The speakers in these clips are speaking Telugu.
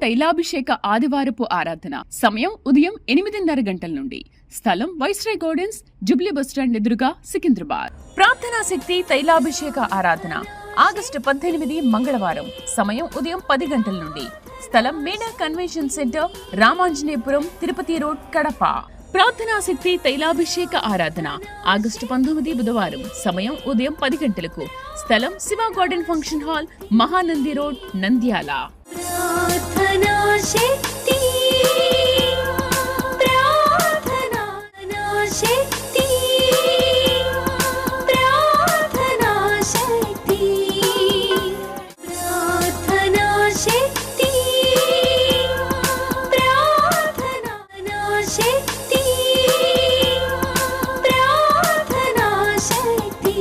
తైలాభిషేక ఆదివారపు ఆరాధన. సమయం ఉదయం 8:30 గంటల నుండి. స్థలం వైస్రాయ్ గార్డెన్స్, జూబ్లీ బస్టాండ్ ఎదురుగా, సికింద్రాబాద్. ప్రార్థనా శక్తి తైలాభిషేక ఆరాధన ఆగస్టు 18 మంగళవారం. సమయం ఉదయం 10 గంటల నుండి. స్థలం Meda convention centre, Ramanjaneyapuram, Tirupati road, Kadapa. ప్రార్థనా శక్తి తైలాభిషేక ఆరాధన ఆగస్టు 19 బుధవారం. సమయం ఉదయం 10 గంటలకు. స్థలం Shiva garden function hall, Mahanandi road, Nandyal. ప్రార్థనా శక్తి, ప్రార్థనా శక్తి, ప్రార్థనా శక్తి, ప్రార్థనా శక్తి, ప్రార్థనా శక్తి, ప్రార్థనా శక్తి.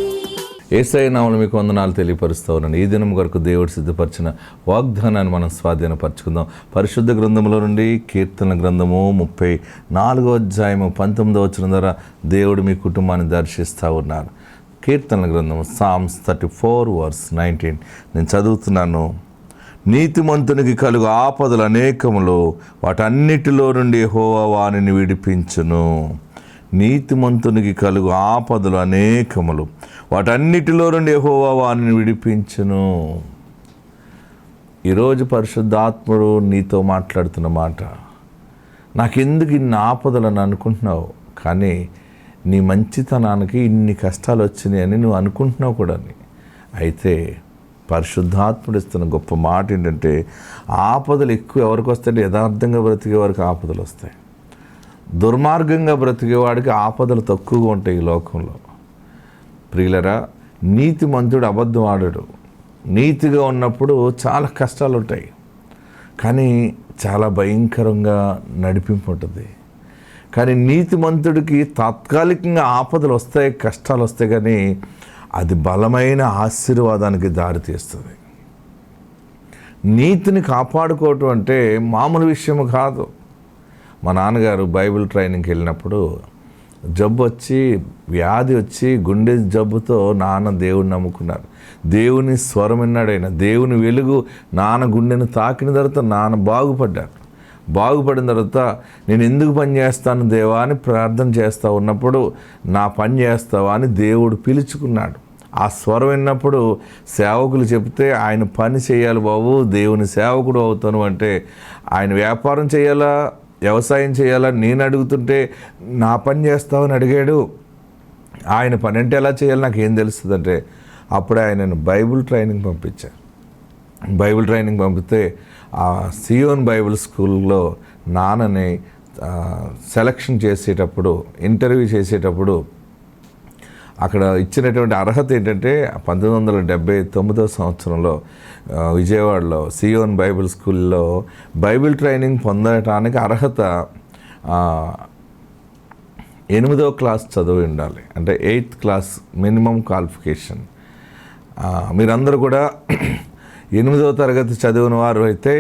యేసయ్య నామములో మీకు వందనాలు తెలియపరుస్తూ ఉన్నాను. ఈ దినం కొరకు దేవుడు సిద్ధపరిచిన వాగ్దానాన్ని మనం స్వాధీనపరచుకుందాం. పరిశుద్ధ గ్రంథంలో నుండి కీర్తన గ్రంథము 34వ అధ్యాయము 19వ వచనం ద్వారా దేవుడు మీ కుటుంబాన్ని దర్శిస్తూ ఉన్నారు. కీర్తన గ్రంథము Psalms 34:19 నేను చదువుతున్నాను. నీతిమంతునికి కలుగు ఆపదలు అనేకములు, వాటన్నిటిలో నుండి యెహోవా వానిని విడిపించును. నీతిమంతునికి కలుగు ఆపదలు అనేకములు, వాటన్నిటిలో నుండి యెహోవా వానిని విడిపించును. ఈరోజు పరిశుద్ధాత్ముడు నీతో మాట్లాడుతున్న మాట, నాకెందుకు ఇన్ని ఆపదలు అని అనుకుంటున్నావు, కానీ నీ మంచితనానికి ఇన్ని కష్టాలు వచ్చినాయి అని నువ్వు అనుకుంటున్నావు కూడా. అయితే పరిశుద్ధాత్ముడు ఇస్తున్న గొప్ప మాట ఏంటంటే, ఆపదలు ఎక్కువ ఎవరికి వస్తాయంటే యథార్థంగా బ్రతికే వారికి ఆపదలు వస్తాయి. దుర్మార్గంగా బ్రతికేవాడికి ఆపదలు తక్కువగా ఉంటాయి ఈ లోకంలో. ప్రియులరా, నీతిమంతుడు అబద్ధం ఆడడు. నీతిగా ఉన్నప్పుడు చాలా కష్టాలు ఉంటాయి, కానీ చాలా భయంకరంగా నడిపింపు ఉంటుంది. కానీ నీతిమంతుడికి తాత్కాలికంగా ఆపదలు వస్తాయి, కష్టాలు వస్తాయి, కానీ అది బలమైన ఆశీర్వాదానికి దారితీస్తుంది. నీతిని కాపాడుకోవటం అంటే మామూలు విషయం కాదు. మా నాన్నగారు బైబిల్ ట్రైనింగ్కి వెళ్ళినప్పుడు జబ్బు వచ్చి, వ్యాధి వచ్చి, గుండె జబ్బుతో నాన్న దేవుడిని నమ్ముకున్నారు. దేవుని స్వరం విన్నాడు ఆయన. దేవుని వెలుగు నాన్న గుండెను తాకిన తర్వాత నాన్న బాగుపడ్డారు. బాగుపడిన తర్వాత నేను ఎందుకు పని చేస్తాను దేవా అని ప్రార్థన చేస్తూ ఉన్నప్పుడు, నా పని చేస్తావా అని దేవుడు పిలుచుకున్నాడు. ఆ స్వరం విన్నప్పుడు సేవకులు చెప్తే ఆయన పని చేయాలి బాబు, దేవుని సేవకుడు అవుతాను అంటే, ఆయన వ్యాపారం చేయాలా, వ్యవసాయం చేయాలని నేను అడుగుతుంటే నా పని చేస్తావని అడిగాడు. ఆయన పని అంటే ఎలా చేయాలి నాకు ఏం తెలుస్తుంది అంటే, అప్పుడే ఆయనను బైబిల్ ట్రైనింగ్ పంపించారు. బైబిల్ ట్రైనింగ్ పంపితే ఆ సియోన్ బైబిల్ స్కూల్లో నాన్నని సెలక్షన్ చేసేటప్పుడు, ఇంటర్వ్యూ చేసేటప్పుడు అక్కడ ఇచ్చినటువంటి అర్హత ఏంటంటే 1979వ సంవత్సరంలో విజయవాడలో సియోన్ బైబిల్ స్కూల్లో బైబిల్ ట్రైనింగ్ పొందటానికి అర్హత 8వ క్లాస్ చదివి ఉండాలి. అంటే 8th క్లాస్ మినిమం క్వాలిఫికేషన్. మీరందరూ కూడా 8వ తరగతి చదివిన వారు అయితే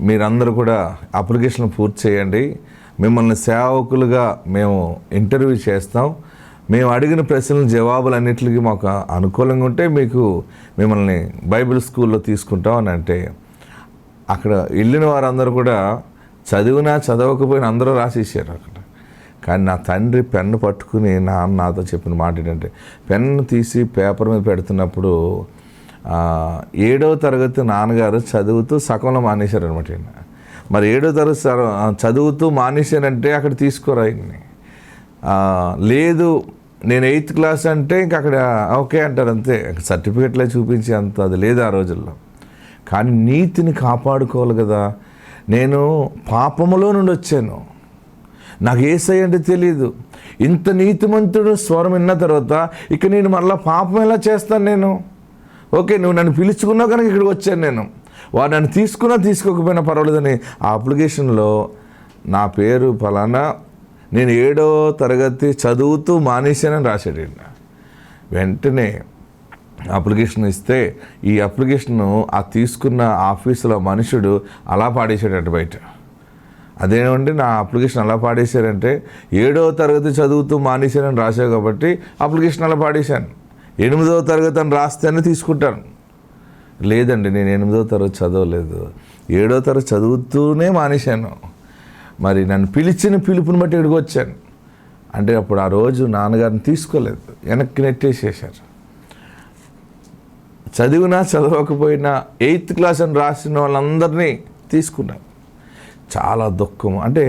మీరందరూ కూడా అప్లికేషన్ పూర్తి చేయండి. మిమ్మల్ని సేవకులుగా మేము ఇంటర్వ్యూ చేస్తాం. మేము అడిగిన ప్రశ్నల జవాబులన్నింటికి మాకు అనుకూలంగా ఉంటే మిమ్మల్ని బైబిల్ స్కూల్లో తీసుకుంటాం అని అంటే, అక్కడ వెళ్ళిన వారందరూ కూడా చదివినా చదవకపోయినా అందరూ రాసేసారు అక్కడ. కానీ నా తండ్రి పెన్ను పట్టుకుని నాతో చెప్పిన మాట ఏంటంటే, పెన్ను తీసి పేపర్ మీద పెడుతున్నప్పుడు 7వ తరగతి నాన్నగారు చదువుతూ సగంలో మానేశారు అనమాట. మరి 7వ తరగతి చదువుతూ మానేశానంటే అక్కడ తీసుకోరా ఆయన్ని. లేదు నేను 8th క్లాస్ అంటే ఇంక అక్కడ ఓకే అంటారు, అంతే. సర్టిఫికెట్లే చూపించి అంత అది లేదు ఆ రోజుల్లో. కానీ నీతిని కాపాడుకోవాలి కదా. నేను పాపములో నుండి వచ్చాను, నాకు యేసయ్య అంటే తెలియదు. ఇంత నీతిమంతుడు స్వరం విన్న తర్వాత ఇక నేను మళ్ళీ పాపం ఎలా చేస్తాను నేను? ఓకే, నువ్వు నన్ను పిలుచుకున్నావు కనుక ఇక్కడికి వచ్చాను నేను. వాడు నన్ను తీసుకున్నా తీసుకోకపోయినా పర్వాలేదని ఆ అప్లికేషన్లో నా పేరు ఫలానా, నేను 7వ తరగతి చదువుతూ మానేశానని రాశాడు. వెంటనే అప్లికేషన్ ఇస్తే ఈ అప్లికేషను ఆ తీసుకున్న ఆఫీసులో మనుషుడు అలా పాడేశాడట బయట. అదేమంటే నా అప్లికేషన్ అలా పాడేశారంటే 7వ తరగతి చదువుతూ మానేశానని రాశావు కాబట్టి అప్లికేషన్ అలా పాడేశాను. 8వ తరగతి అని రాస్తేనే తీసుకుంటాను. లేదండి, నేను 8వ తరగతి చదవలేదు, 7వ తరగతి చదువుతూనే మానేశాను. మరి నన్ను పిలిచిన పిలుపుని బట్టి ఇక్కడికి వచ్చాను. అంటే అప్పుడు ఆ రోజు నాన్నగారిని తీసుకోలేదు, వెనక్కి నెట్టేసేసారు. చదివినా చదవకపోయినా 8th క్లాస్ అని రాసిన వాళ్ళందరినీ తీసుకున్నారు. చాలా దుఃఖం. అంటే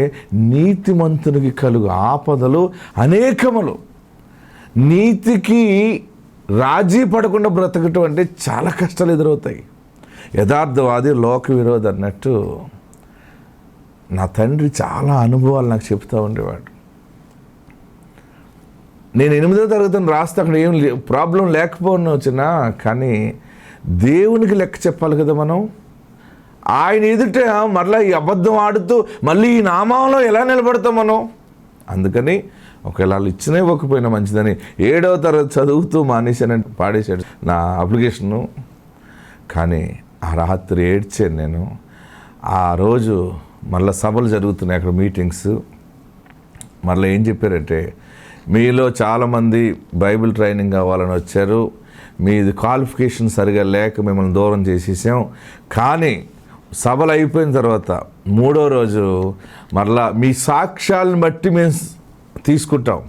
నీతిమంతునికి కలుగు ఆపదలు అనేకములు. నీతికి రాజీ పడకుండా బ్రతకటం అంటే చాలా కష్టాలు ఎదురవుతాయి. యథార్థవాది లోక విరోధి అన్నట్టు నా తండ్రి చాలా అనుభవాలు నాకు చెప్తూ ఉండేవాడు. నేను 8వ తరగతిని రాస్తే అక్కడ ఏం ప్రాబ్లం లేకపోయినా వచ్చినా, కానీ దేవునికి లెక్క చెప్పాలి కదా మనం. ఆయన ఎదుట మరలా ఈ అబద్ధం ఆడుతూ మళ్ళీ ఈ నామంలో ఎలా నిలబడతాం మనం? అందుకని ఒకవేళ వాళ్ళు ఇచ్చినా ఇవ్వకపోయినా మంచిదని 7వ తరగతి చదువుతూ మానేశానంటే పాడేశాడు నా అప్లికేషను. కానీ ఆ రాత్రి ఏడ్చాను నేను. ఆ రోజు మళ్ళీ సభలు జరుగుతున్నాయి, అక్కడ మీటింగ్స్. మళ్ళీ ఏం చెప్పారంటే, మీలో చాలామంది బైబిల్ ట్రైనింగ్ కావాలని వచ్చారు, మీది క్వాలిఫికేషన్ సరిగా లేక మిమ్మల్ని దూరం చేసేసాం. కానీ సభలు అయిపోయిన తర్వాత 3వ రోజు మరలా మీ సాక్ష్యాలను బట్టి మేము తీసుకుంటాం.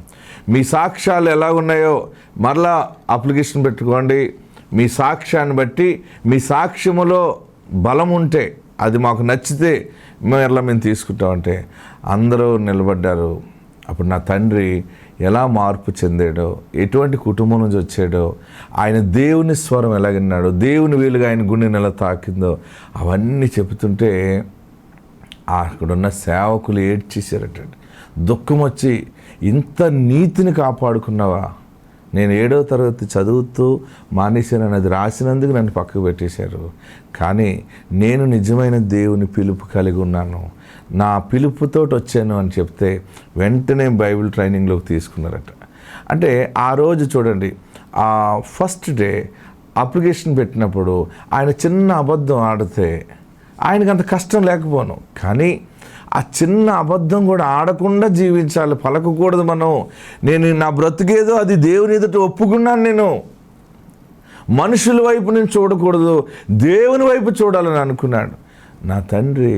మీ సాక్ష్యాలు ఎలా ఉన్నాయో మరలా అప్లికేషన్ పెట్టుకోండి. మీ సాక్ష్యాన్ని బట్టి, మీ సాక్ష్యములో బలం ఉంటే, అది మాకు నచ్చితే మేము తీసుకుంటామంటే అందరూ నిలబడ్డారు. అప్పుడు నా తండ్రి ఎలా మార్పు చెందాడో, ఎటువంటి కుటుంబం నుంచి వచ్చాడో, ఆయన దేవుని స్వరం ఎలా విన్నాడో, దేవుని వీలుగా ఆయన గుండెని ఎలా తాకిందో అవన్నీ చెబుతుంటే అక్కడున్న సేవకులు ఏడ్చేసారటండి. దుఃఖం వచ్చి, ఇంత నీతిని కాపాడుకున్నావా? నేను 7వ తరగతి చదువుతూ మానేశానని అది రాసినందుకు నన్ను పక్కకు పెట్టేశారు. కానీ నేను నిజమైన దేవుని పిలుపు కలిగి ఉన్నాను, నా పిలుపుతోటి వచ్చాను అని చెప్తే వెంటనే బైబిల్ ట్రైనింగ్లోకి తీసుకున్నారట. అంటే ఆ రోజు చూడండి, ఆ ఫస్ట్ డే అప్లికేషన్ పెట్టినప్పుడు ఆయన చిన్న అబద్ధం ఆడితే ఆయనకు అంత కష్టం లేకపోను. కానీ ఆ చిన్న అబద్ధం కూడా ఆడకుండా జీవించాలి, పలకకూడదు మనం. నేను నా బ్రతికేదో అది దేవుని ఎదుట ఒప్పుకున్నాను. నేను మనుషుల వైపు నేను చూడకూడదు, దేవుని వైపు చూడాలని అనుకున్నాడు. నా తండ్రి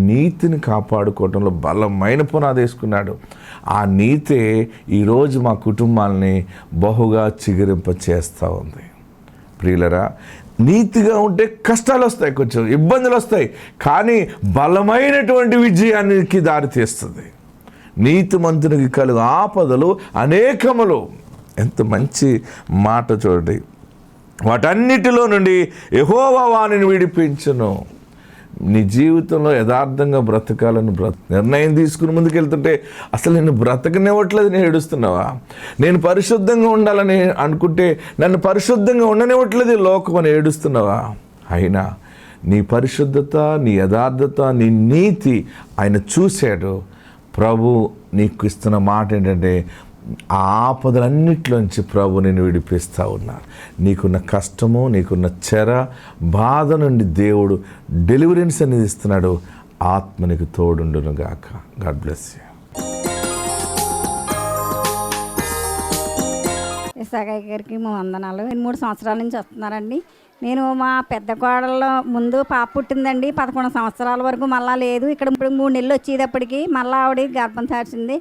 నీతిని కాపాడుకోవడంలో బలమైన పునాది వేసుకున్నాడు. ఆ నీతే ఈరోజు మా కుటుంబాలని బహుగా చిగురింప చేస్తూ ఉంది. ప్రియులరా, నీతిగా ఉంటే కష్టాలు వస్తాయి, కొంచెం ఇబ్బందులు వస్తాయి, కానీ బలమైనటువంటి విజయానికి దారితీస్తుంది. నీతిమంతునికి కలుగు ఆపదలు అనేకములు. ఎంత మంచి మాట చూడండి. వాటన్నిటిలో నుండి యెహోవా వానిని విడిపించును. నీ జీవితంలో యథార్థంగా బ్రతకాలని నిర్ణయం తీసుకుని ముందుకెళ్తుంటే అసలు నేను బ్రతకనివ్వట్లేదు, నేను ఏడుస్తున్నావా? నేను పరిశుద్ధంగా ఉండాలని అనుకుంటే నన్ను పరిశుద్ధంగా ఉండనివ్వట్లేదు లోకం అని ఏడుస్తున్నావా? అయినా నీ పరిశుద్ధత, నీ యథార్థత, నీ నీతి ఆయన చూశాడు. ప్రభు నీకు ఇస్తున్న మాట ఏంటంటే, ఆ ఆపదలన్నిటిలోంచి ప్రభు నేను విడిపిస్తూ ఉన్నారు. నీకున్న కష్టము, నీకున్న చెర, బాధ నుండి దేవుడు డెలివరెన్స్ అనేది ఇస్తున్నాడు. ఆత్మ నీకు తోడుండును గాక. God bless you. ఎస్ఐ గారికి మా వందనాలు. 3 సంవత్సరాల నుంచి వస్తున్నారండి. నేను మా పెద్ద కోడల్లో ముందు పాప పుట్టిందండి, 11 సంవత్సరాల వరకు మళ్ళా లేదు. ఇక్కడ ఇప్పుడు 3 నెలలు వచ్చేటప్పటికి మళ్ళీ ఆవిడ గర్భం దాచింది.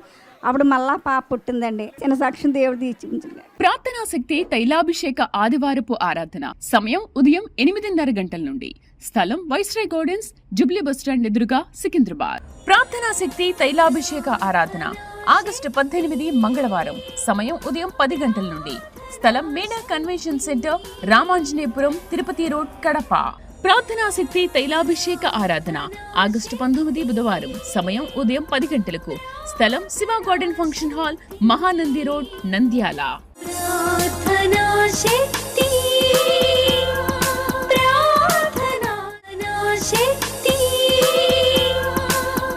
అప్పుడు మళ్ళా పాప పుట్టిందండి. చిన్న సాక్ష్యం దేవుడు తీర్చింది. ప్రార్థనా శక్తి తైలాభిషేక ఆదివారపు ఆరాధన సమయం ఉదయం 8:30 గంటల నుండి. స్థలం వైస్రాయ్ గార్డెన్స్, జుబ్లీ బస్టాండ్ ఎదురుగా, సికింద్రాబాద్. ప్రార్థనా శక్తి తైలాభిషేక ఆరాధన ఆగస్టు 18 మంగళవారం. సమయం ఉదయం 10 గంటల నుండి. స్థలం Meda convention centre, Ramanjaneyapuram, Tirupati road, Kadapa. ప్రార్థనా శక్తి తైలాభిషేక ఆరాధన ఆగస్టు 19 బుధవారం. సమయం ఉదయం 10 గంటలకు. స్థలం Shiva garden function hall, Mahanandi road, Nandyal. ప్రార్థనా శక్తి, ప్రార్థనా శక్తి,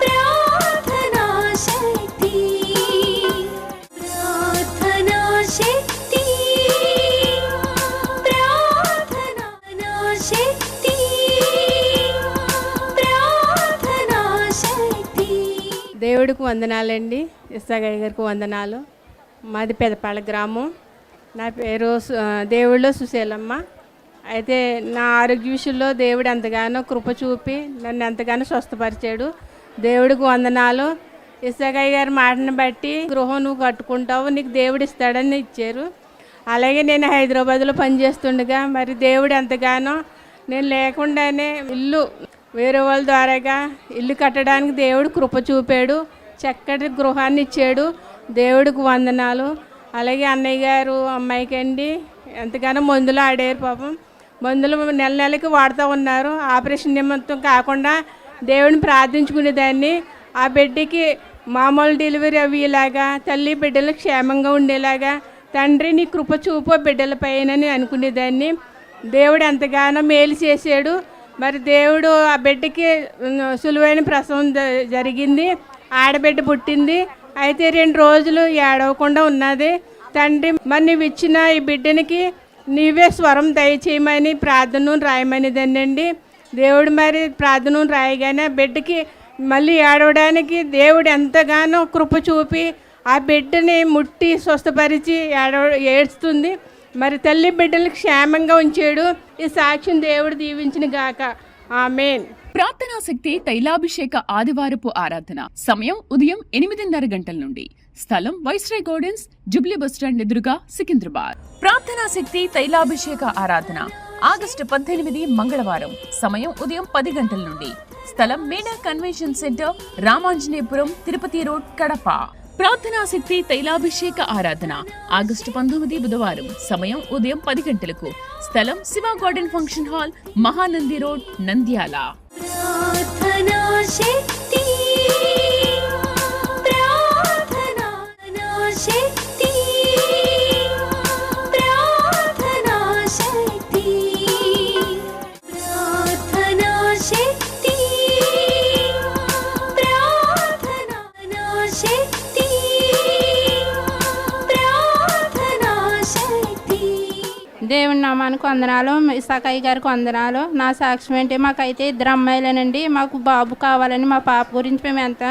ప్రార్థనా శక్తి, ప్రార్థనా శక్తి, ప్రార్థనా శక్తి, ప్రార్థనా శక్తి. దేవుడికి వందనాలండి. ఎస్ఐ గారికి వందనాలు. మాది పెదపాళ్ళ గ్రామం. నా పేరు దేవుళ్ళో సుశీలమ్మ. అయితే నా ఆరోగ్య విషయంలో దేవుడు ఎంతగానో కృప చూపి నన్ను ఎంతగానో స్వస్థపరిచాడు. దేవుడికి వందనాలు. ఇస్సాకయ్య గారి మాటను బట్టి గృహం నువ్వు కట్టుకుంటావు, నీకు దేవుడు ఇస్తాడని ఇచ్చారు. అలాగే నేను హైదరాబాద్లో పనిచేస్తుండగా మరి దేవుడు ఎంతగానో నేను లేకుండానే ఇల్లు వేరే వాళ్ళ ద్వారాగా ఇల్లు కట్టడానికి దేవుడు కృప చూపాడు. చక్కటి గృహాన్ని ఇచ్చాడు. దేవుడికి వందనాలు. అలాగే అన్నయ్య గారు అమ్మాయికి అండి ఎంతగానో మందులు ఆడారు. పాపం మందులు నెల నెలకి వాడుతూ ఉన్నారు. ఆపరేషన్ నిమిత్తం కాకుండా దేవుడిని ప్రార్థించుకునేదాన్ని. ఆ బిడ్డకి మామూలు డెలివరీ అయ్యేలాగా తల్లి బిడ్డలు క్షేమంగా ఉండేలాగా తండ్రి నీ కృప చూపు బిడ్డల పైన అనుకునేదాన్ని. దేవుడు ఎంతగానో మేలు చేశాడు. మరి దేవుడు ఆ బిడ్డకి సులువైన ప్రసవం జరిగింది. ఆడబిడ్డ పుట్టింది. అయితే 2 రోజులు ఏడవకుండా ఉన్నది. తండ్రి మరి నువ్వు ఇచ్చిన ఈ బిడ్డనికి నీవే స్వరం దయచేయమని ప్రార్థనను రాయమనిదండి. దేవుడు మరి ప్రార్థనను రాయగానే బిడ్డకి మళ్ళీ ఏడవడానికి దేవుడు ఎంతగానో కృప చూపి ఆ బిడ్డని ముట్టి స్వస్థపరిచి ఏడుస్తుంది. మరి తల్లి బిడ్డలకు క్షేమంగా ఉంచాడు. ఈ సాక్ష్యం దేవుడు దీవించిన గాక. ఆమేన్. ప్రార్థనా శక్తి తైలాభిషేక ఆదివారపు ఆరాధన సమయం ఉదయం 8:30 గంటల నుండి. స్థలం వైస్రాయ్ గార్డెన్స్, జూబ్లీ బస్టాండ్ ఎదురుగా, సికింద్రాబాద్. ప్రార్థనా శక్తి తైలాభిషేక ఆరాధన ఆగస్టు 18 మంగళవారం. సమయం ఉదయం 10 గంటల నుండి. స్థలం Meda convention centre, Ramanjaneyapuram, Tirupati road, Kadapa. ప్రార్థనా శక్తి తైలాభిషేక ఆరాధన ఆగస్టు 19 బుధవారం. సమయం ఉదయం 10 గంటలకు. స్థలం Shiva garden function hall, Mahanandi road, Nandyal. ప్రార్థనా శక్తి, ప్రార్థనా శక్తి, ప్రార్థనా శక్తి, ప్రార్థనా శక్తి, ప్రార్థనా శక్తి, ప్రార్థనా శక్తి. దేవుని నామానికి వందనాలు. ఇస్సాకయ్య గారికి వందనాలు. నా సాక్ష్యం ఏంటి, మాకైతే 2 అమ్మాయిలేనండి. మాకు బాబు కావాలని మా పాప గురించి మేము ఎంత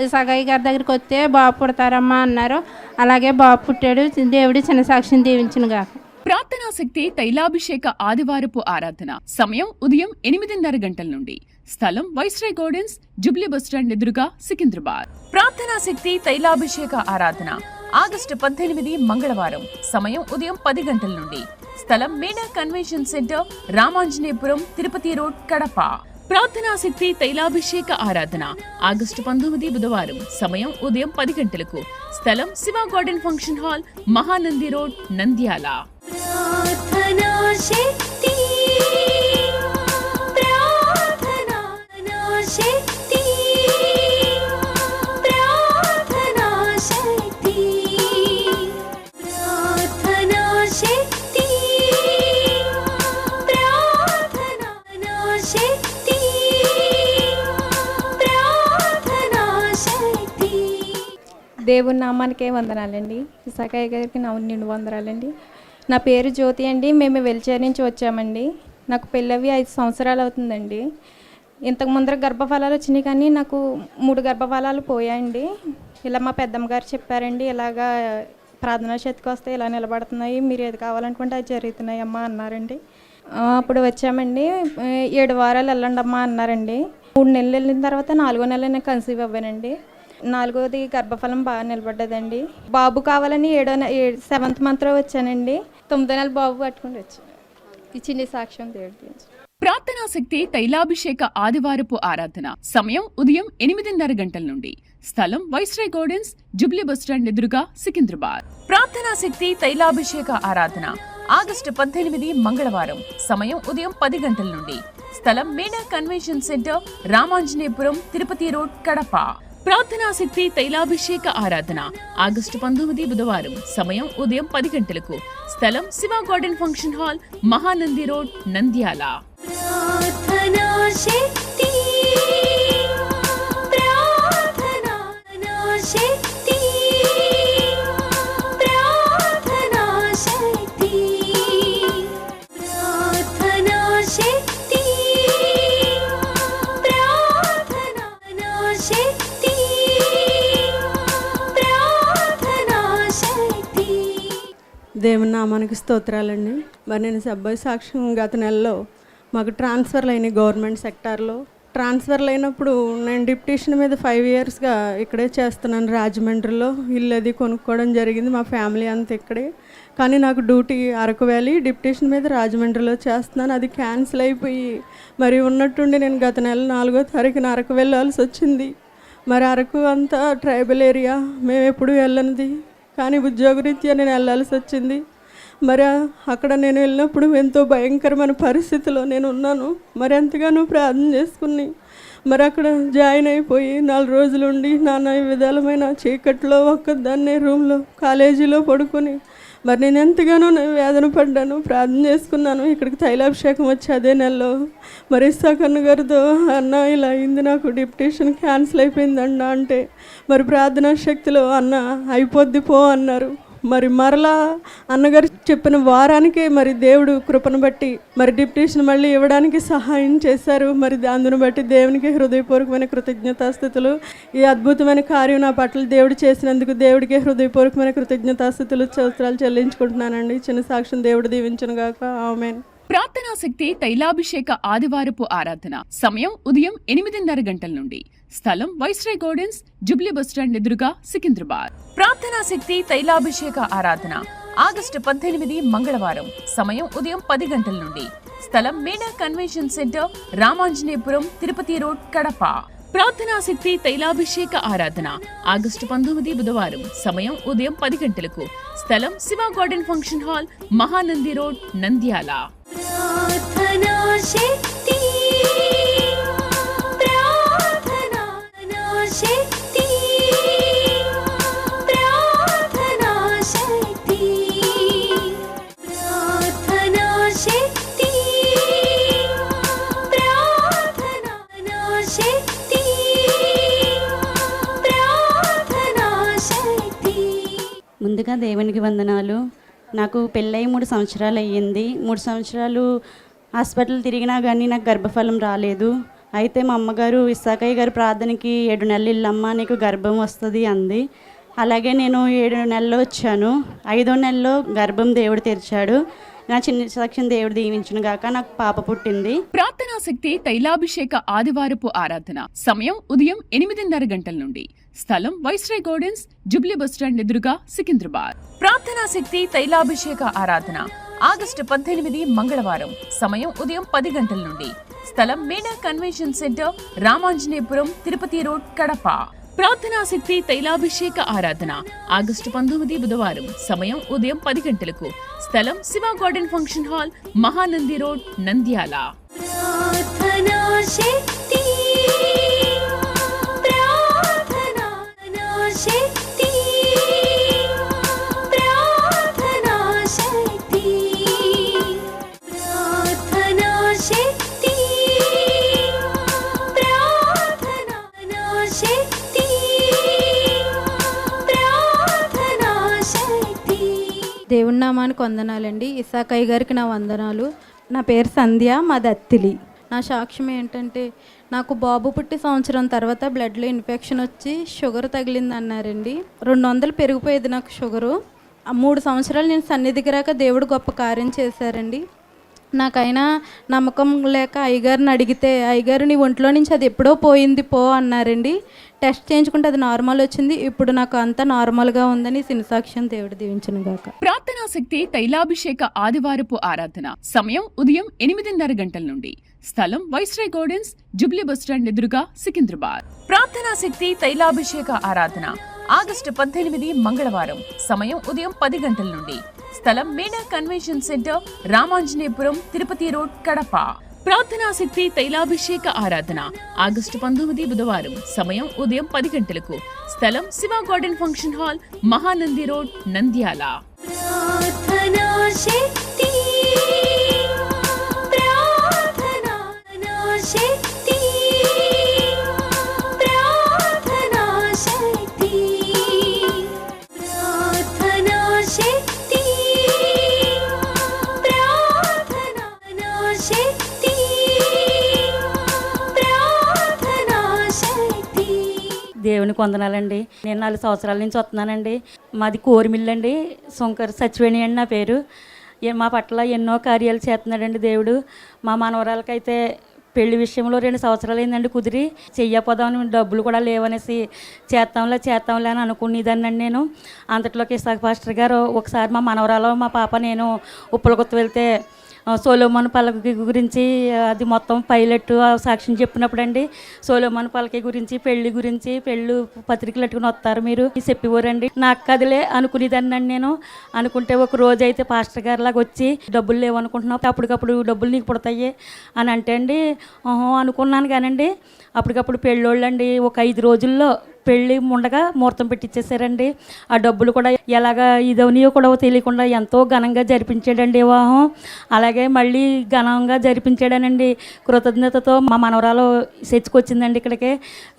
ఇస్సాకయ్య గారి దగ్గరికి వస్తే బాబు పుడతారమ్మా అన్నారు. అలాగే బాబు పుట్టాడు. దేవుడి చిన్న సాక్ష్యం దీవించునుగా. ప్రార్థనా శక్తి తైలాభిషేక ఆదివారపు ఆరాధన సమయం ఉదయం 8:30 గంటల నుండి. స్థలం వైస్రాయ్ గార్డెన్స్, జూబ్లీ బస్టాండ్ ఎదురుగా, సికింద్రాబాద్. ప్రార్థనా శక్తి తైలాభిషేక ఆరాధన ఆగస్టు 18 మంగళవారం. సమయం ఉదయం 10 గంటల నుండి. స్థలం Meda convention centre, Ramanjaneyapuram, Tirupati road, Kadapa. ప్రార్థనా శక్తి తైలాభిషేక ఆరాధన ఆగస్టు 19 బుధవారం. సమయం ఉదయం 10 గంటలకు. స్థలం Shiva garden function hall, Mahanandi road, Nandyal. ప్రార్థనా శక్తి, ప్రార్థనా శక్తి, ప్రార్థనా శక్తి, ప్రార్థనా శక్తి, ప్రార్థనా శక్తి, ప్రార్థనా శక్తి. దేవుని నామానికే వందనాలండి. ఇస్సాకయ్య గారికి నా నిండు వందనాలండి. నా పేరు జ్యోతి అండి. మేము వెల్చేరు నుంచి వచ్చామండి. నాకు పెళ్ళవి 5 సంవత్సరాలు అవుతుందండి. ఇంతకు ముందర గర్భఫలాలు వచ్చినాయి కానీ నాకు 3 గర్భఫలాలు పోయాయండి. ఇలా మా పెద్దమ్మ గారు చెప్పారండి, ఇలాగా ప్రార్థనా శక్తికి వస్తే ఇలా నిలబడుతున్నాయి, మీరు ఏది కావాలనుకుంటే అది జరుగుతున్నాయి అమ్మా అన్నారండి. అప్పుడు వచ్చామండి. 7 వారాలు వెళ్ళండి అమ్మా అన్నారండి. 3 నెలలు వెళ్ళిన తర్వాత 4వ నెల నేను కన్సీవ్ అవ్వానండి. 4వది గర్భఫలం బాగా నిలబడ్డదండి. బాబు కావాలని 7th మంత్లో వచ్చానండి. 9వ నెల బాబు పట్టుకుని వచ్చాను. ఈ చిన్న సాక్ష్యం దేవుడికి. ప్రార్థనా శక్తి తైలాభిషేక ఆదివారపు ఆరాధన సమయం ఉదయం 8:30 గంటల నుండి. స్థలం వైస్రాయ్ గార్డెన్స్, జూబ్లీ బస్టాండ్ ఎదురుగా, సికింద్రాబాద్. ప్రార్థనా శక్తి తైలాభిషేక ఆరాధన ఆగస్టు 18 మంగళవారం. సమయం ఉదయం 10 గంటల నుండి. స్థలం Meda convention centre, Ramanjaneyapuram, Tirupati road, Kadapa. ప్రార్థనా శక్తి తైలాభిషేక ఆరాధన ఆగస్టు 19 బుధవారం. సమయం ఉదయం 10 గంటలకు. స్థలం Shiva garden function hall, Mahanandi road, Nandyal. ప్రార్థనా శక్తి, ప్రార్థనా శక్తి, ప్రార్థనా శక్తి, ప్రార్థనా శక్తి, ప్రార్థనా శక్తి, ప్రార్థనా శక్తి. దేవుని నామానికి స్తోత్రాలండి. మరి నేను సబ్బాయి సాక్ష్యం గత నెలలో మాకు ట్రాన్స్ఫర్లు అయినాయి గవర్నమెంట్ సెక్టార్లో. ట్రాన్స్ఫర్లు అయినప్పుడు నేను డిప్యూటేషన్ మీద 5 ఇయర్స్గా ఇక్కడే చేస్తున్నాను. రాజమండ్రిలో ఇల్లు అది కొనుక్కోవడం జరిగింది, మా ఫ్యామిలీ అంతా ఇక్కడే. కానీ నాకు డ్యూటీ అరకు వ్యాలీ, డిప్యూటేషన్ మీద రాజమండ్రిలో చేస్తున్నాను. అది క్యాన్సిల్ అయిపోయి మరి ఉన్నట్టుండి నేను గత నెల 4వ తారీఖున అరకు వెళ్ళాల్సి వచ్చింది. మరి అరకు అంతా ట్రైబల్ ఏరియా, మేము ఎప్పుడు వెళ్ళనిది, కానీ ఉద్యోగరీత్యా నేను వెళ్ళాల్సి వచ్చింది. మరి అక్కడ నేను వెళ్ళినప్పుడు ఎంతో భయంకరమైన పరిస్థితిలో నేను ఉన్నాను. మరి ఎంతగానో ప్రార్థన చేసుకుని మరి అక్కడ జాయిన్ అయిపోయి 4 రోజులు ఉండి నానా విధాలమైన చీకట్లో ఒక్కదాన్నే రూమ్లో కాలేజీలో పడుకొని మరి నేను ఎంతగానో వేదన పడ్డాను, ప్రార్థన చేసుకున్నాను. ఇక్కడికి తైలాభిషేకం వచ్చి అదే నెలలో మరి ఇస్సాకన్న గారితో అన్న ఇలా అయింది, నాకు డిప్యూటేషన్ క్యాన్సిల్ అయిపోయిందన్న అంటే మరి ప్రార్థనా శక్తిలో అన్న అయిపోద్ది పో అన్నారు. మరి మరలా అన్నగారు చెప్పిన వారానికే మరి దేవుడు కృపను బట్టి మరి డిప్యూటేషన్ మళ్ళీ ఇవ్వడానికి సహాయం చేశారు. మరి అందును బట్టి దేవునికి హృదయపూర్వకమైన కృతజ్ఞతాస్థుతులు. ఈ అద్భుతమైన కార్యం నా పట్ల దేవుడు చేసినందుకు దేవుడికి హృదయపూర్వకమైన కృతజ్ఞతాస్థుతులు స్తోత్రాలు చెల్లించుకుంటున్నానండి. చిన్న సాక్ష్యం దేవుడు దీవించును గాక. ఆమేన్. ప్రార్థనా శక్తి తైలాభిషేక ఆదివారపు ఆరాధన సమయం ఉదయం 8:30 గంటల నుండి. స్థలం వైస్రాయ్ గార్డెన్స్, జూబ్లీ బస్టాండ్ ఎదురుగా, సికింద్రాబాద్. ప్రార్థనా శక్తి తైలాభిషేక ఆరాధన ఆగస్టు 18 మంగళవారం. సమయం ఉదయం 10 గంటల నుండి. స్థలం Meda convention centre, Ramanjaneyapuram, Tirupati road, Kadapa. ప్రార్థనా శక్తి తైలాభిషేక ఆరాధన ఆగస్టు 19 బుధవారం. సమయం ఉదయం 10 గంటలకు. స్థలం Shiva garden function hall, Mahanandi road, Nandyal. ప్రార్థనా శక్తి, ప్రార్థనా శక్తి, ప్రార్థనా శక్తి, ప్రార్థనా శక్తి, ప్రార్థనా శక్తి, ప్రార్థనా శక్తి. ముందుగా దేవునికి వందనాలు. నాకు పెళ్ళై 3 సంవత్సరాలు అయ్యింది. 3 సంవత్సరాలు హాస్పిటల్ తిరిగినా కానీ నాకు గర్భఫలం రాలేదు. అయితే మా అమ్మగారు ఇస్సాకయ్య గారు ప్రార్థనకి 7 నెలలు ఇల్లమ్మ నీకు గర్భం వస్తుంది అంది. అలాగే నేను 7 నెలలు వచ్చాను. 5వ నెలలో గర్భం దేవుడు తెరిచాడు. నా చిన్న సాక్ష్యం దేవుడు దీవించును గాక. నాకు పాప పుట్టింది. ప్రార్థనా శక్తి తైలాభిషేక ఆదివారపు ఆరాధన సమయం ఉదయం 8:30 గంటల నుండి. స్థలం వైస్రాయ్ గార్డెన్స్, జూబ్లీ బస్టాండ్ ఎదురుగా, సికింద్రాబాద్. ప్రార్థనా శక్తి తైలాభిషేక ఆరాధన ఆగస్టు 18 మంగళవారం. సమయం ఉదయం 10 గంటల నుండి. స్థలం Meda convention centre, Ramanjaneyapuram, Tirupati road, Kadapa. ప్రార్థనా శక్తి తైలాభిషేక ఆరాధన ఆగస్టు 19 బుధవారం. సమయం ఉదయం 10 గంటలకు. స్థలం Shiva garden function hall, Mahanandi road, Nandyal. ప్రార్థనా శక్తి, ప్రార్థనా శక్తి, ప్రార్థనా శక్తి, ప్రార్థనా శక్తి, ప్రార్థనా శక్తి, ప్రార్థనా శక్తి. దేవుని నామానికి వందనాలండి. ఇస్సాకయ్య గారికి నా వందనాలు. నా పేరు సంధ్య, మాది అత్తిలి. నా సాక్ష్యం ఏంటంటే నాకు బాబు పుట్టి సంవత్సరం తర్వాత బ్లడ్లో ఇన్ఫెక్షన్ వచ్చి షుగర్ తగిలింది అన్నారండి. 200 పెరిగిపోయేది నాకు షుగరు. 3 సంవత్సరాలు నేను సన్నిధికి రాక దేవుడు గొప్ప కార్యం చేశారండి. నాకైనా నమ్మకం లేక అయ్యగారిని అడిగితే అయ్యగారు నీ ఒంట్లో నుంచి అది ఎప్పుడో పోయింది పో అన్నారండి. టెస్ట్ చేయించుకుంటే అది నార్మల్ వచ్చింది. ఇప్పుడు నాకు అంతా నార్మల్గా ఉందని సినిసాక్ష్యం దేవుడు దీవించును గాక. ప్రార్థనా శక్తి తైలాభిషేక ఆదివారపు ఆరాధన సమయం ఉదయం 8:30 గంటల నుండి. స్థలం వైస్రాయ్ గార్డెన్స్, జూబ్లీ బస్టాండ్ ఎదురుగా, సికింద్రాబాద్. ప్రార్థనా శక్తి తైలాభిషేక ఆరాధన ఆగస్టు 18 మంగళవారం. సమయం ఉదయం 10 గంటల నుండి. స్థలం Meda convention centre, Ramanjaneyapuram, Tirupati road, Kadapa. ప్రార్థనా శక్తి తైలాభిషేక ఆరాధన ఆగస్టు 19 బుధవారం. సమయం ఉదయం 10 గంటలకు. స్థలం Shiva garden function hall, Mahanandi road, Nandyal. ప్రార్థనా శక్తి, ప్రార్థనా శక్తి, ప్రార్థనా శక్తి, ప్రార్థనా శక్తి, ప్రార్థనా శక్తి, ప్రార్థనా శక్తి. దేవునికి వందనాలండి. నేను 4 సంవత్సరాల నుంచి వస్తున్నానండి. మాది కోరిమిల్లు అండి. శంకర్ సచివేణి అండి నా పేరు. మా పట్ల ఎన్నో కార్యాలు చేస్తున్నాడండి దేవుడు. మా మనవరాలకైతే పెళ్లి విషయంలో 2 సంవత్సరాలు అయిందండి కుదిరి, చెయ్యపోదామని డబ్బులు కూడా లేవనేసి చేస్తాంలే అని అనుకునేదాన్ని నేను. అంతట్లోకి ఇసాక్ పాస్టర్ గారు ఒకసారి మా మనవరాలు మా పాప నేను ఉప్పలగుత్త వెళ్తే సోలోమన్ పలక గురించి అది మొత్తం పైలట్ సాక్ష్యం చెప్పినప్పుడు అండి, సోలోమన్ పలక గురించి పెళ్ళి పత్రికలు పెట్టుకుని వస్తారు మీరు చెప్పేవారండి. నాకు కదిలే అనుకునేదాన్ని నేను. అనుకుంటే ఒక రోజు అయితే పాస్టర్ గారు లాగా వచ్చి డబ్బులు లేవనుకుంటున్నావు, అప్పటికప్పుడు డబ్బులు నీకు పుడతాయి అని అంటే అండి అనుకున్నాను కానండి. అప్పటికప్పుడు పెళ్ళోళ్ళు అండి ఒక 5 రోజుల్లో పెళ్ళి ఉండగా ముహూర్తం పెట్టించేసారండి. ఆ డబ్బులు కూడా ఎలాగా ఇదవనియో కూడా తెలియకుండా ఎంతో ఘనంగా జరిపించాడండి వివాహం. అలాగే మళ్ళీ ఘనంగా జరిపించాడనండి. కృతజ్ఞతతో మా మనవరాలు చర్చకొచ్చిందండి ఇక్కడికి.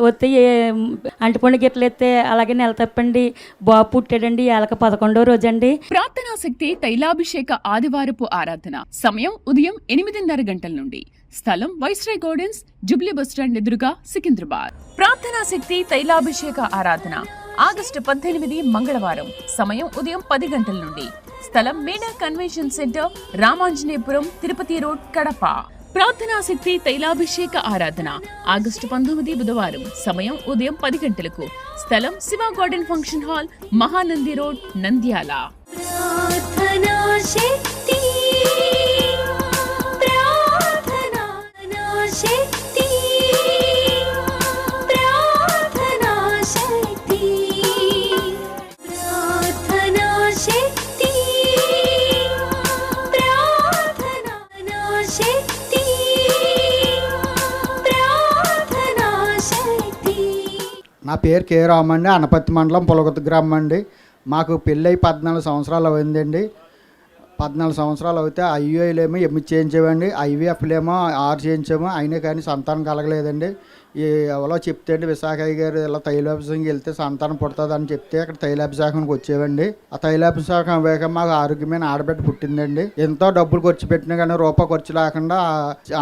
వస్తే అంటిపండు గిట్ల ఎత్తే అలాగే నెల తప్పండి బాబు పుట్టాడండి. ఏళ్ళకి 11వ రోజండి. ప్రార్థనా శక్తి తైలాభిషేక ఆదివారపు ఆరాధన సమయం ఉదయం 8:30 గంటల నుండి. స్థలం వైస్రాయ్ గార్డెన్స్, జూబ్లీ బస్టాండ్ ఎదురుగా, సికింద్రాబాద్. ప్రార్థనా శక్తి తైలాభిషేక ఆరాధన ఆగస్టు 18 మంగళవారం. సమయం ఉదయం 10 గంటల నుండి. స్థలం Meena convention centre, Ramanjaneyapuram, Tirupati road, Kadapa. ప్రార్థనా శక్తి తైలాభిషేక ఆరాధన ఆగస్టు 19 బుధవారం. సమయం ఉదయం 10 గంటలకు. స్థలం Shiva garden function hall, Mahanandi road, Nandyal. ప్రార్థనా శక్తి శక్తి ప్రార్థనా శక్తి ప్రార్థనా శక్తి ప్రార్థనా శక్తి ప్రార్థనా శక్తి. నా పేరు కే రామ్ అండి. అనపత్తి మండలం పులగొత్త గ్రామం అండి. మాకు పెళ్ళై 14 సంవత్సరాలు అయిందండి. 14 సంవత్సరాలు అయితే ఐయుఐలేమో ఎమ్మి చేయించామండి, ఐవీఎఫ్లేమో 6 చేయించాము. అయినా కానీ సంతానం కలగలేదండి. ఎవరో చెప్తే అండి విశాఖయ్య గారు ఇలా తైలాభిషేకంకి వెళ్తే సంతానం పుడుతుంది అని చెప్తే అక్కడ తైలాభిషేకానికి వచ్చేవండి. ఆ తైలాభిషేకం వేగ మాకు ఆరోగ్యమైన ఆడబిడ్డ పుట్టిందండి. ఎంతో డబ్బులు ఖర్చు పెట్టినా కానీ రూపాయి ఖర్చు లేకుండా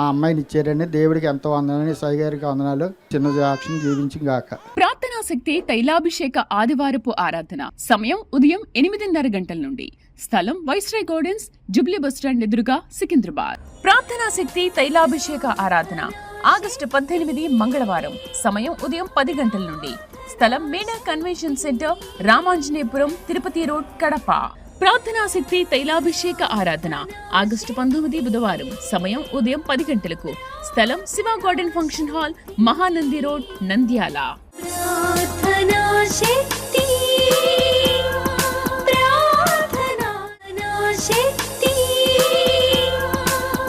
ఆ అమ్మాయిని ఇచ్చారండి. దేవుడికి ఎంతో వందనాలు, విశాఖ గారికి వందనాలు. చిన్న సాక్ష్యం జీవించి గాక. ప్రార్థనా శక్తి తైలాభిషేక ఆదివారపు ఆరాధన సమయం ఉదయం 8:30 గంటల నుండి. స్థలం వైస్రాయ్ గార్డెన్స్, జూబ్లీ బస్టాండ్ ఎదురుగా, సికింద్రాబాద్. ప్రార్థనా శక్తి తైలాభిషేక ఆరాధన ఆగస్టు 18 మంగళవారం. సమయం ఉదయం 10 గంటల నుండి. స్థలం Meena convention centre, Ramanjaneyapuram, Tirupati road, Kadapa. ప్రార్థనా శక్తి తైలాభిషేక ఆరాధన ఆగస్టు 19 బుధవారం. సమయం ఉదయం 10 గంటలకు. స్థలం Shiva garden function hall, Mahanandi road, Nandyal. ప్రార్థనా శక్తి ప్రార్థనా శక్తి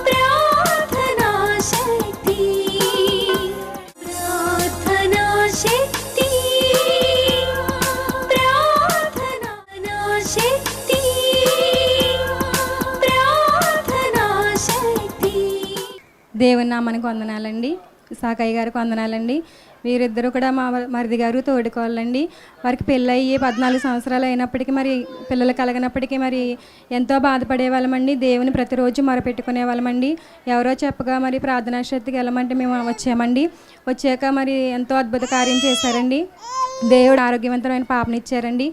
ప్రార్థనా శక్తి ప్రార్థనా శక్తి ప్రార్థనా శక్తి ప్రార్థనా శక్తి. దేవుని నామానికి వందనాలండి. సాకయ్య గారికి వందనాలండి. వీరిద్దరూ కూడా మా మరిది గారు తోడుకోవాలండి. వారికి పెళ్ళయ్యి 14 సంవత్సరాలు అయినప్పటికీ మరి పిల్లలు కలగనప్పటికీ మరి ఎంతో బాధపడే వాళ్ళమండి. దేవుని ప్రతిరోజు మొరపెట్టుకునే వాళ్ళమండి. ఎవరో చెప్పగా మరి ప్రార్థనా శక్తికి వెళ్ళమంటే మేము వచ్చామండి. వచ్చాక మరి ఎంతో అద్భుత కార్యం చేశారండి. దేవుడు ఆరోగ్యవంతమైన పాపనిచ్చారండి.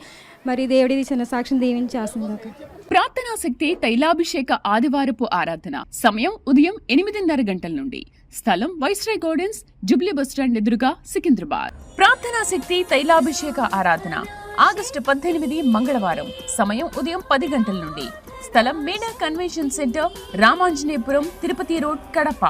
మరి దేవుడి చిన్న సాక్ష్యం దీవించేస్తుంది. ప్రార్థనా శక్తి తైలాభిషేక ఆదివారపు ఆరాధన సమయం ఉదయం 8:30 గంటల నుండి. స్థలం వైస్రాయ్ గార్డెన్స్, జూబ్లీ బస్టాండ్ ఎదురుగా, సికింద్రాబాద్. ప్రార్థనా శక్తి తైలాభిషేక ఆరాధన ఆగస్టు 18 మంగళవారం. సమయం ఉదయం 10 గంటల నుండి. స్థలం Meena convention centre, Ramanjaneyapuram, Tirupati road, Kadapa.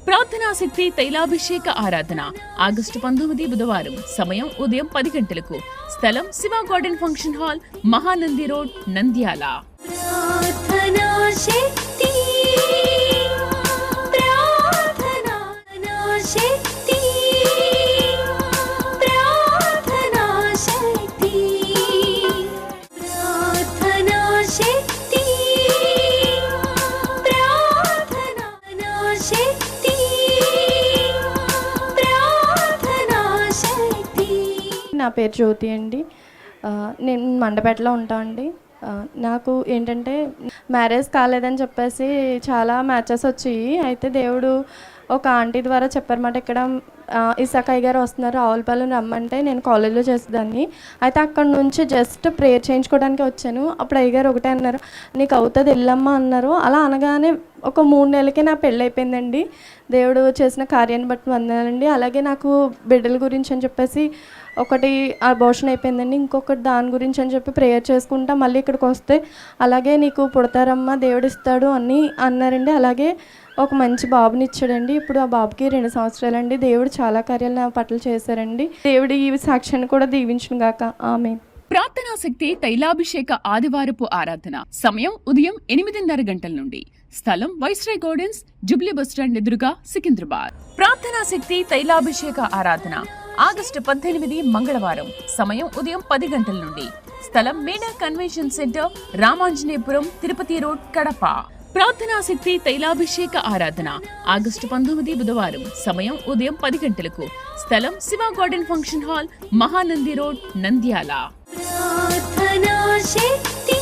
ప్రార్థనా శక్తి తైలాభిషేక ఆరాధన ఆగస్టు 19 బుధవారం. సమయం ఉదయం 10 గంటలకు. స్థలం Shiva garden function hall, Mahanandi road, Nandyal. ప్రార్థనా శక్తి ప్రార్థనా శక్తి ప్రార్థనా శక్తి ప్రార్థనా శక్తి ప్రార్థనా శక్తి ప్రార్థనా శక్తి. నా పేరు జ్యోతి అండి. నేను మండపేటలో ఉంటామండి. నాకు ఏంటంటే మ్యారేజ్ కాలేదని చెప్పేసి చాలా మ్యాచెస్ వచ్చాయి. అయితే దేవుడు ఒక ఆంటీ ద్వారా చెప్పారన్నమాట, ఇక్కడ ఇసాకయ్య గారు వస్తున్నారు రావులపాలెం రమ్మంటే నేను కాలేజ్లో చేసేదాన్ని. అయితే అక్కడ నుంచి జస్ట్ ప్రేయర్ చేయించుకోవడానికి వచ్చాను. అప్పుడు అయ్యగారు ఒకటే అన్నారు, నీకు అవుతుంది వెళ్ళమ్మా అన్నారు. అలా అనగానే ఒక 3 నెలలకే నా పెళ్ళి అయిపోయిందండి. దేవుడు చేసిన కార్యాన్ని బట్టి వందనాలండి. అలాగే నాకు బిడ్డల గురించి అని చెప్పేసి ఒకటి అబార్షన్ అయిపోయిందండి, ఇంకొకటి దాని గురించి అని చెప్పి ప్రేయర్ చేసుకుంటా మళ్ళీ ఇక్కడికి వస్తే అలాగే నీకు పుడతారమ్మా దేవుడు ఇస్తాడు అని అన్నారండి. అలాగే ఒక మంచి బాబుని ఇచ్చాడండి. ఇప్పుడు ఆ బాబుకి 2 సంవత్సరాలండి. దేవుడు చాలా కార్యాలు నా పట్ల చేశారండి. దేవుడు ఈ సాక్ష్యాన్ని కూడా దీవించును గాక. ఆమేన్. ప్రార్థనా శక్తి తైలాభిషేక ఆదివారపు ఆరాధన. సమయం ఉదయం 8:30 గంటల నుండి. స్థలం వైస్రాయ్ గార్డెన్స్, జూబ్లీ బస్టాండ్ ఎదురుగా, సికింద్రాబాద్. ప్రార్థనా శక్తి తైలాభిషేక ఆరాధన ఆగస్టు 18 మంగళవారం. సమయం ఉదయం 10 గంటల నుండి. స్థలం Meda convention centre, Ramanjaneyapuram, Tirupati road, Kadapa. ప్రార్థనా శక్తి తైలాభిషేక ఆరాధన ఆగస్టు 19 బుధవారం. సమయం ఉదయం 10 గంటలకు. స్థలం Shiva garden function hall, Mahanandi road, Nandyal. ప్రార్థనా శక్తి